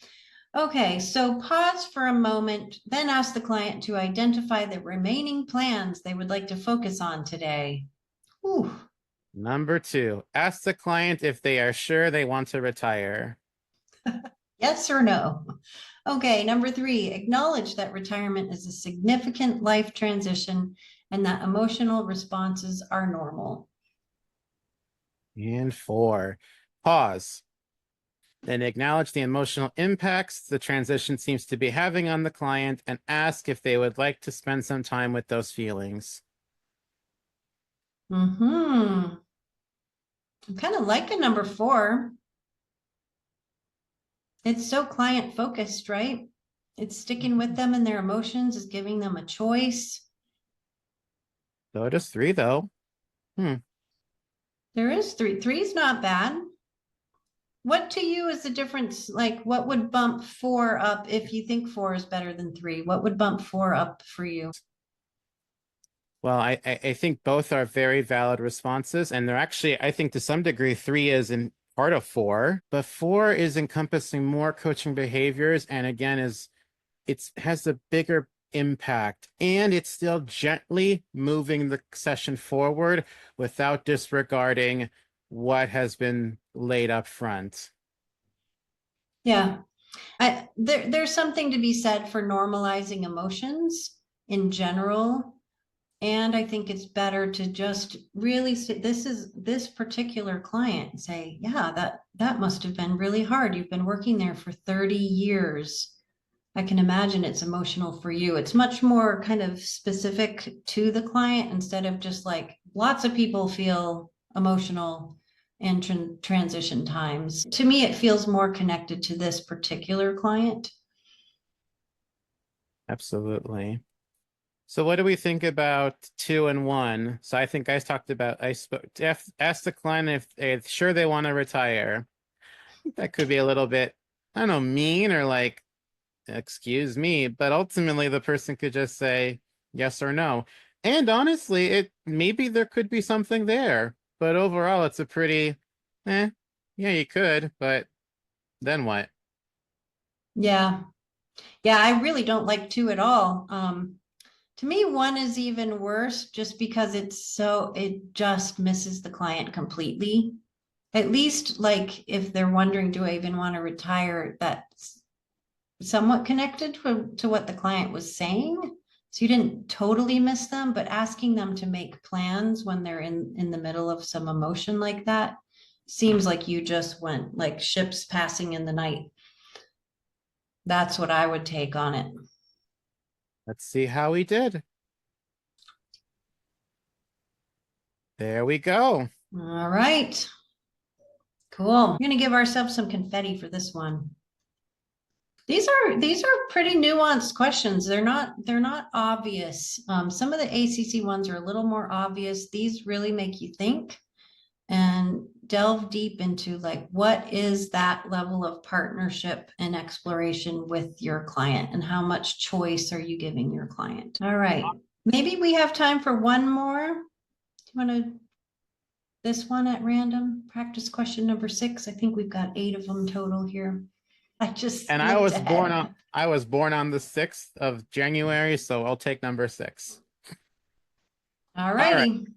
Okay, so pause for a moment, then ask the client to identify the remaining plans they would like to focus on today. Whew. Number 2, ask the client if they are sure they want to retire. Yes or no? Okay, number 3, acknowledge that retirement is a significant life transition and that emotional responses are normal. And 4, pause. Then acknowledge the emotional impacts the transition seems to be having on the client and ask if they would like to spend some time with those feelings. I'm kind of liking number 4. It's so client focused, right? It's sticking with them and their emotions, is giving them a choice. So does 3 though. There is 3. 3 is not bad. What to you is the difference? Like, what would bump 4 up if you think 4 is better than 3? What would bump 4 up for you? Well, I think both are very valid responses, and they're actually, I think to some degree, 3 is in part of 4, but 4 is encompassing more coaching behaviors, and again, it has a bigger impact, and it's still gently moving the session forward without disregarding what has been laid up front. Yeah, there's something to be said for normalizing emotions in general. And I think it's better to just really say, this particular client, say, yeah, that must have been really hard. You've been working there for 30 years. I can imagine it's emotional for you. It's much more kind of specific to the client instead of just like lots of people feel emotional in transition times. To me, it feels more connected to this particular client. Absolutely. So what do we think about 2 and 1? So I think I talked about, ask the client if they're sure they want to retire. I think that could be a little bit, I don't know, mean or like, excuse me, but ultimately the person could just say yes or no. And honestly, maybe there could be something there, but overall it's a pretty, yeah, you could, but then what? Yeah. Yeah, I really don't like 2 at all. To me, 1 is even worse just because it just misses the client completely. At least like if they're wondering, do I even want to retire? That's somewhat connected to what the client was saying. So you didn't totally miss them, but asking them to make plans when they're in the middle of some emotion like that seems like you just went like ships passing in the night. That's what I would take on it. Let's see how we did. There we go. All right. Cool. We're going to give ourselves some confetti for this one. These are pretty nuanced questions. They're not obvious. Some of the ACC ones are a little more obvious. These really make you think and delve deep into like, what is that level of partnership and exploration with your client and how much choice are you giving your client? All right. Maybe we have time for one more. Do you want to this one at random? Practice question number 6. I think we've got 8 of them total here. I was born on the 6th of January, so I'll take number 6. All righty.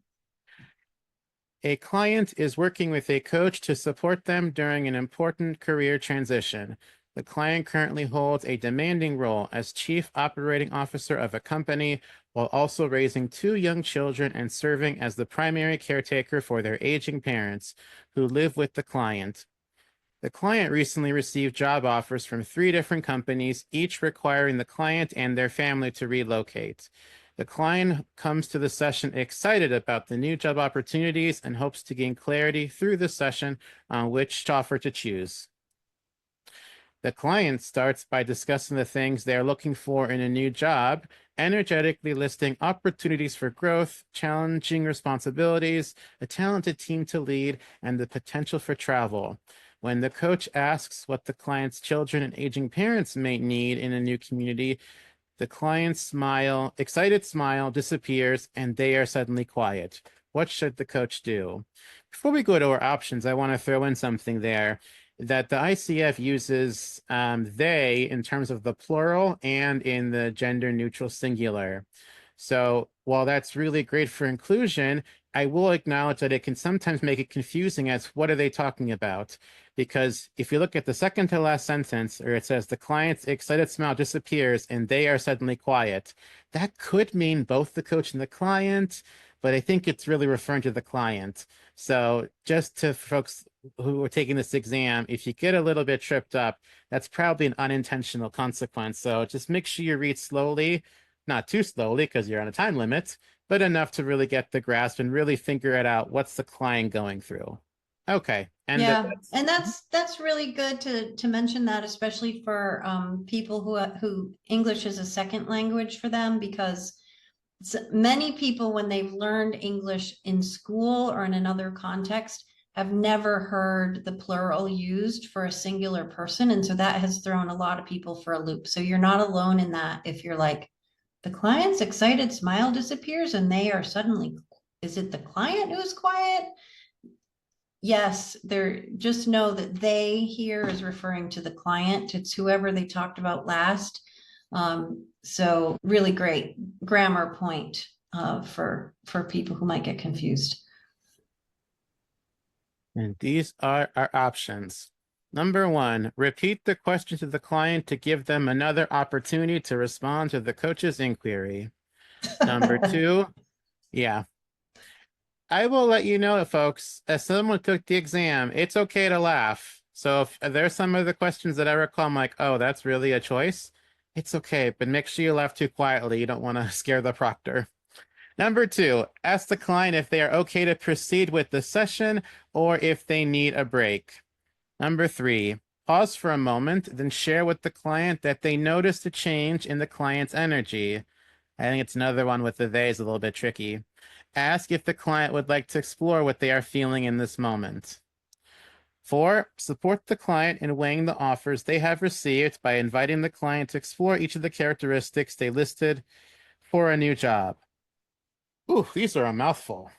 A client is working with a coach to support them during an important career transition. The client currently holds a demanding role as chief operating officer of a company while also raising 2 young children and serving as the primary caretaker for their aging parents who live with the client. The client recently received job offers from 3 different companies, each requiring the client and their family to relocate. The client comes to the session excited about the new job opportunities and hopes to gain clarity through the session on which offer to choose. The client starts by discussing the things they are looking for in a new job, energetically listing opportunities for growth, challenging responsibilities, a talented team to lead, and the potential for travel. When the coach asks what the client's children and aging parents may need in a new community, the client's excited smile disappears and they are suddenly quiet. What should the coach do? Before we go to our options, I want to throw in something there that the ICF uses they in terms of the plural and in the gender neutral singular. So while that's really great for inclusion, I will acknowledge that it can sometimes make it confusing as what are they talking about? Because if you look at the second to last sentence, where it says the client's excited smile disappears and they are suddenly quiet, that could mean both the coach and the client, but I think it's really referring to the client. So just to folks who are taking this exam, if you get a little bit tripped up, that's probably an unintentional consequence. So just make sure you read slowly, not too slowly because you're on a time limit, but enough to really get the grasp and really figure it out. What's the client going through? Okay. And yeah, and that's really good to mention that, especially for people who English is a second language for them, because many people, when they've learned English in school or in another context, have never heard the plural used for a singular person. And so that has thrown a lot of people for a loop. So you're not alone in that. If you're like, the client's excited smile disappears and they are suddenly, is it the client who's quiet? Yes, just know that they here is referring to the client. It's whoever they talked about last. So really great grammar point for people who might get confused. And these are our options. Number 1, repeat the question to the client to give them another opportunity to respond to the coach's inquiry. Number 2, yeah. I will let you know, folks, as someone who took the exam, it's okay to laugh. So if there's some of the questions that I recall, I'm like, oh, that's really a choice. It's okay, but make sure you laugh too quietly. You don't want to scare the proctor. Number 2, ask the client if they are okay to proceed with the session or if they need a break. Number 3, pause for a moment, then share with the client that they noticed a change in the client's energy. I think it's another one with the they is a little bit tricky. Ask if the client would like to explore what they are feeling in this moment. 4, support the client in weighing the offers they have received by inviting the client to explore each of the characteristics they listed for a new job. Ooh, these are a mouthful.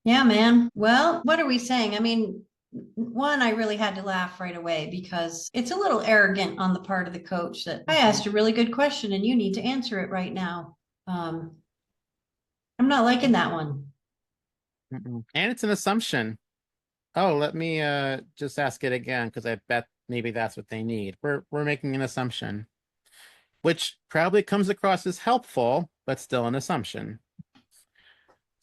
Yeah, man. Well, what are we saying? I mean, one, I really had to laugh right away because it's a little arrogant on the part of the coach that I asked a really good question and you need to answer it right now. I'm not liking that one. And it's an assumption. Oh, let me just ask it again because I bet maybe that's what they need. We're making an assumption, which probably comes across as helpful, but still an assumption.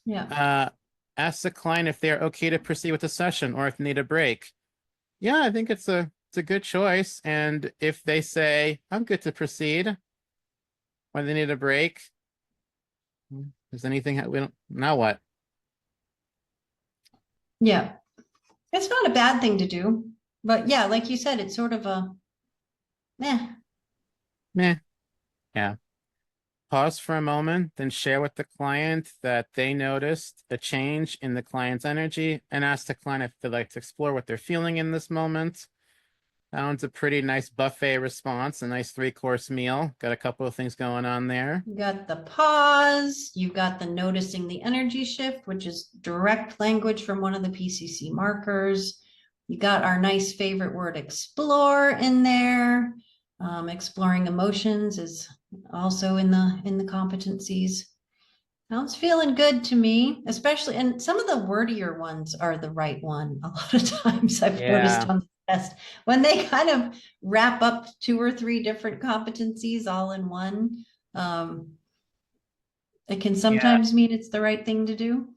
Yeah. Ask the client if they're okay to proceed with the session or if they need a break. Yeah, I think it's a good choice. And if they say, I'm good to proceed, or they need a break, is anything we don't now what? Yeah. It's not a bad thing to do, but yeah, like you said, it's sort of a meh. Yeah. Pause for a moment, then share with the client that they noticed a change in the client's energy and ask the client if they'd like to explore what they're feeling in this moment. That one's a pretty nice buffet response, a nice 3-course meal. Got a couple of things going on there. You got the pause, you got the noticing the energy shift, which is direct language from one of the PCC markers. You got our nice favorite word explore in there. Exploring emotions is also in the competencies. Sounds feeling good to me, especially, and some of the wordier ones are the right one. A lot of times I've noticed Yeah. on the test when they kind of wrap up 2 or 3 different competencies all in one. It can sometimes mean it's the right thing to do.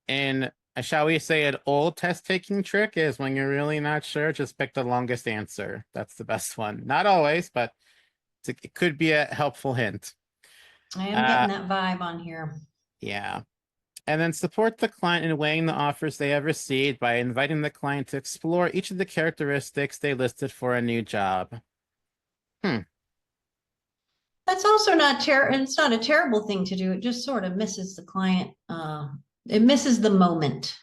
And shall we say an old test taking trick is when you're really not sure, just pick the longest answer. That's the best one. Not always, but it could be a helpful hint. I am getting that vibe on here. Yeah. And then support the client in weighing the offers they have received by inviting the client to explore each of the characteristics they listed for a new job. That's also not it's not a terrible thing to do. It just sort of misses the client. It misses the moment.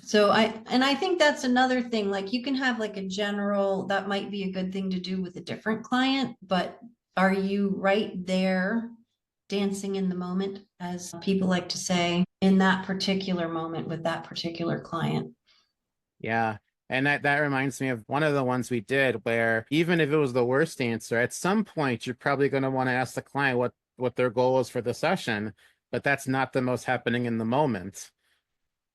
So I think that's another thing. Like you can have like a general, that might be a good thing to do with a different client, but are you right there dancing in the moment, as people like to say, in that particular moment with that particular client? Yeah. And that reminds me of one of the ones we did where even if it was the worst answer, at some point, you're probably going to want to ask the client what their goal is for the session, but that's not the most happening in the moment.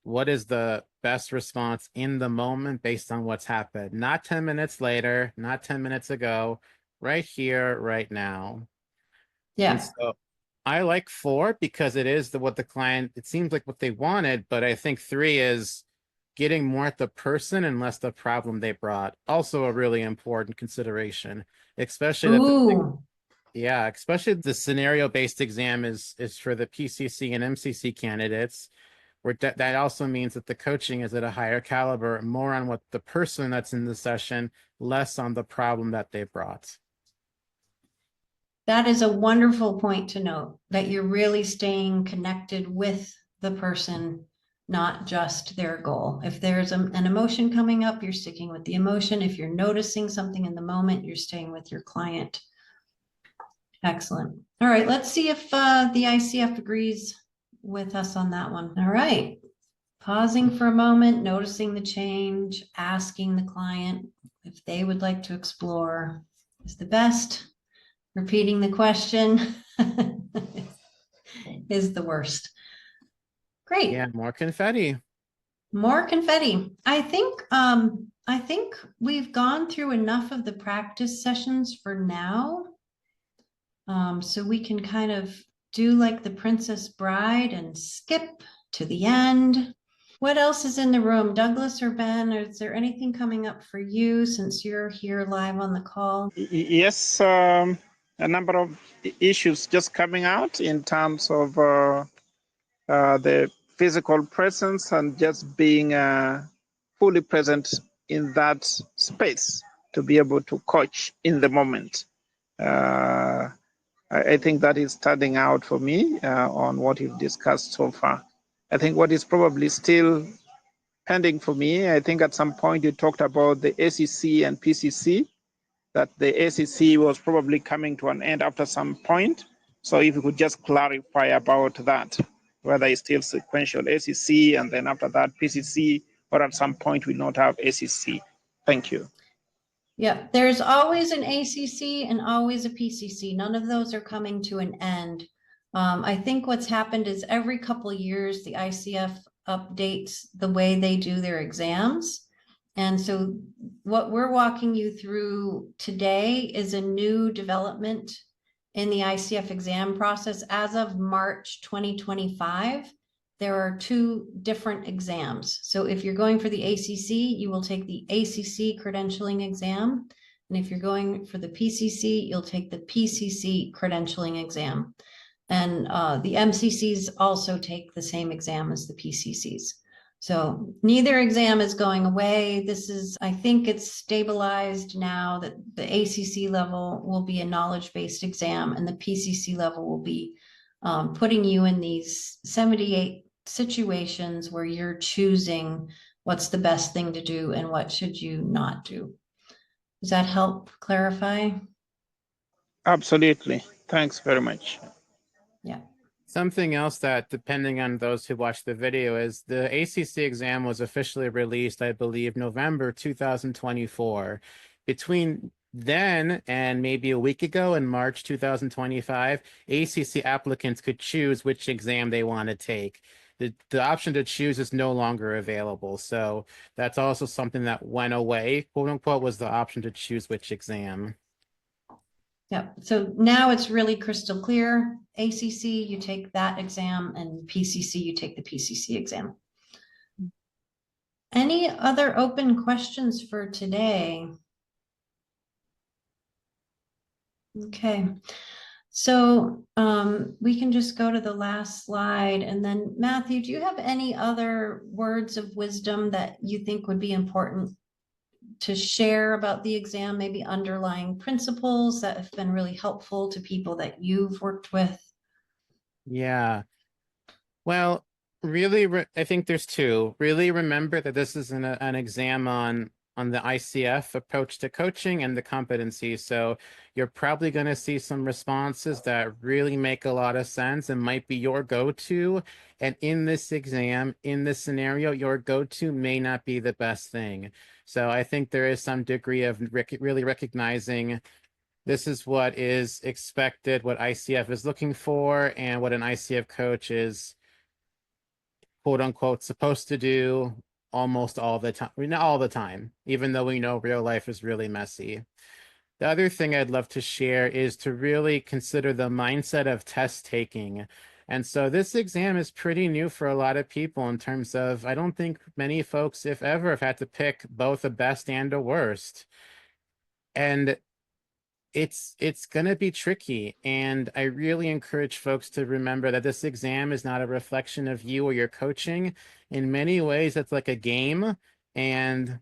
What is the best response in the moment based on what's happened? Not 10 minutes later, not 10 minutes ago, right here, right now. Yeah. And so I like 4 because it is what the client, it seems like what they wanted, but I think 3 is getting more at the person and less the problem they brought. Also a really important consideration, especially especially the scenario-based exam is for the PCC and MCC candidates, where that also means that the coaching is at a higher caliber, more on what the person that's in the session, less on the problem that they brought. That is a wonderful point to note, that you're really staying connected with the person, not just their goal. If there's an emotion coming up, you're sticking with the emotion. If you're noticing something in the moment, you're staying with your client. Excellent. All right, let's see if the ICF agrees with us on that one. All right. Pausing for a moment, noticing the change, asking the client if they would like to explore is the best. Repeating the question is the worst. Great. Yeah, more confetti. More confetti. I think we've gone through enough of the practice sessions for now. So we can kind of do like the Princess Bride and skip to the end. What else is in the room? Douglas or Ben, is there anything coming up for you since you're here live on the call? Yes, a number of issues just coming out in terms of the physical presence and just being fully present in that space to be able to coach in the moment. I think that is standing out for me on what you've discussed so far. I think what is probably still pending for me, I think at some point you talked about the ACC and PCC, that the ACC was probably coming to an end after some point. So if you could just clarify about that, whether it's still sequential ACC and then after that PCC, or at some point we not have ACC. Thank you. Yeah, there's always an ACC and always a PCC. None of those are coming to an end. I think what's happened is every couple of years, the ICF updates the way they do their exams. And so what we're walking you through today is a new development in the ICF exam process. As of March 2025, there are 2 different exams. So if you're going for the ACC, you will take the ACC Credentialing Exam. And if you're going for the PCC, you'll take the PCC Credentialing Exam. And the MCCs also take the same exam as the PCCs. So neither exam is going away. I think it's stabilized now that the ACC level will be a knowledge-based exam and the PCC level will be putting you in these 78 situations where you're choosing what's the best thing to do and what should you not do. Does that help clarify? Absolutely. Thanks very much. Yeah. Something else that, depending on those who watch the video, is the ACC exam was officially released, I believe, November 2024. Between Then, and maybe a week ago in March 2025, ACC applicants could choose which exam they want to take. The option to choose is no longer available. So that's also something that went away, quote unquote, was the option to choose which exam. Yeah, so now it's really crystal clear. ACC, you take that exam, and PCC, you take the PCC exam. Any other open questions for today? Okay, so we can just go to the last slide. And then Matthew, do you have any other words of wisdom that you think would be important to share about the exam, maybe underlying principles that have been really helpful to people that you've worked with? Yeah. Well, really, I think there's two. Really remember that this is an exam on the ICF approach to coaching and the competencies. So you're probably going to see some responses that really make a lot of sense and might be your go-to. And in this exam, in this scenario, your go-to may not be the best thing. So I think there is some degree of really recognizing this is what is expected, what ICF is looking for, and what an ICF coach is, quote unquote, supposed to do almost all the time. Not all the time, even though we know real life is really messy. The other thing I'd love to share is to really consider the mindset of test taking. And so this exam is pretty new for a lot of people in terms of, I don't think many folks, if ever, have had to pick both a best and a worst. And it's going to be tricky. And I really encourage folks to remember that this exam is not a reflection of you or your coaching. In many ways, it's like a game, and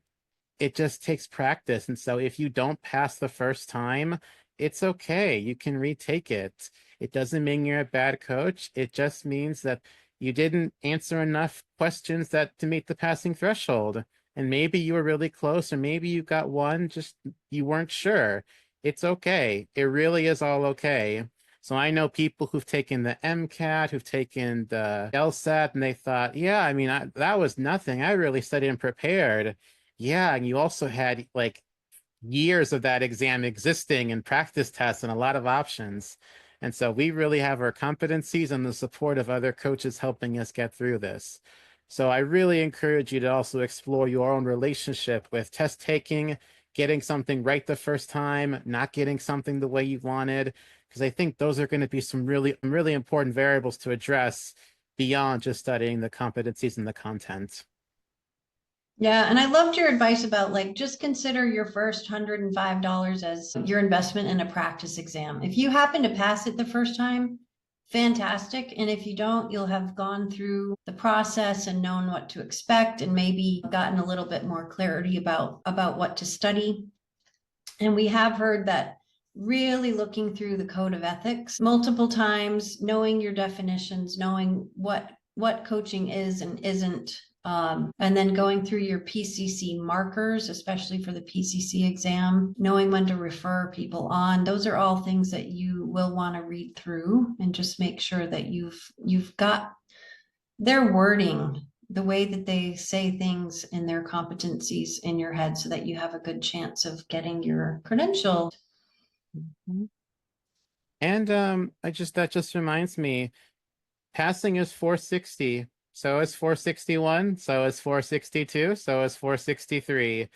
it just takes practice. And so if you don't pass the first time, it's okay. You can retake it. It doesn't mean you're a bad coach. It just means that you didn't answer enough questions to meet the passing threshold. And maybe you were really close, or maybe you got one, just you weren't sure. It's okay. It really is all okay. So I know people who've taken the MCAT, who've taken the LSAT, and they thought, yeah, I mean, that was nothing. I really studied and prepared. Yeah, and you also had like years of that exam existing and practice tests and a lot of options. And so we really have our competencies and the support of other coaches helping us get through this. So I really encourage you to also explore your own relationship with test taking, getting something right the first time, not getting something the way you wanted, because I think those are going to be some really important variables to address beyond just studying the competencies and the content. Yeah, and I loved your advice about like, just consider your first $105 as your investment in a practice exam. If you happen to pass it the first time, fantastic. And if you don't, you'll have gone through the process and known what to expect, and maybe gotten a little bit more clarity about what to study. And we have heard that really looking through the code of ethics multiple times, knowing your definitions, knowing what coaching is and isn't, and then going through your PCC markers, especially for the PCC exam, knowing when to refer people on. Those are all things that you will want to read through and just make sure that you've got their wording, the way that they say things in their competencies in your head, so that you have a good chance of getting your credential. And that just reminds me, passing is 460. So is 461, so is 462, so is 463.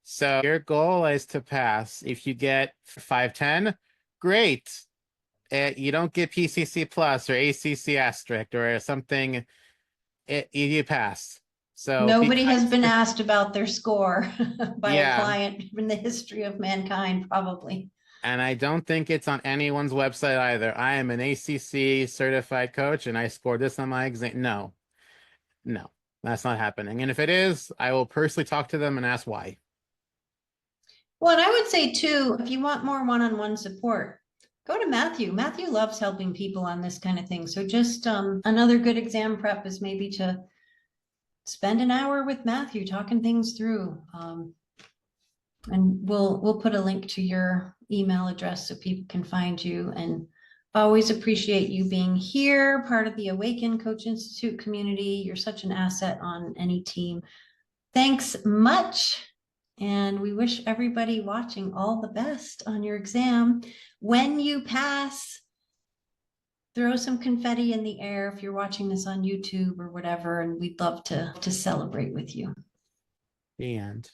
So your goal is to pass. If you get 510, great. You don't get PCC plus or ACC asterisk or something. You pass. So nobody has been asked about their score by a client in the history of mankind, probably. And I don't think it's on anyone's website either. I am an ACC certified coach and I scored this on my exam. No, that's not happening. And if it is, I will personally talk to them and ask why. Well, and I would say too, if you want more one-on-one support, go to Matthew. Matthew loves helping people on this kind of thing. So just another good exam prep is maybe to spend an hour with Matthew talking things through. And we'll put a link to your email address so people can find you. And always appreciate you being here, part of the Awaken Coach Institute community. You're such an asset on any team. Thanks much. And we wish everybody watching all the best on your exam. When you pass, throw some confetti in the air if you're watching this on YouTube or whatever, and we'd love to celebrate with you. And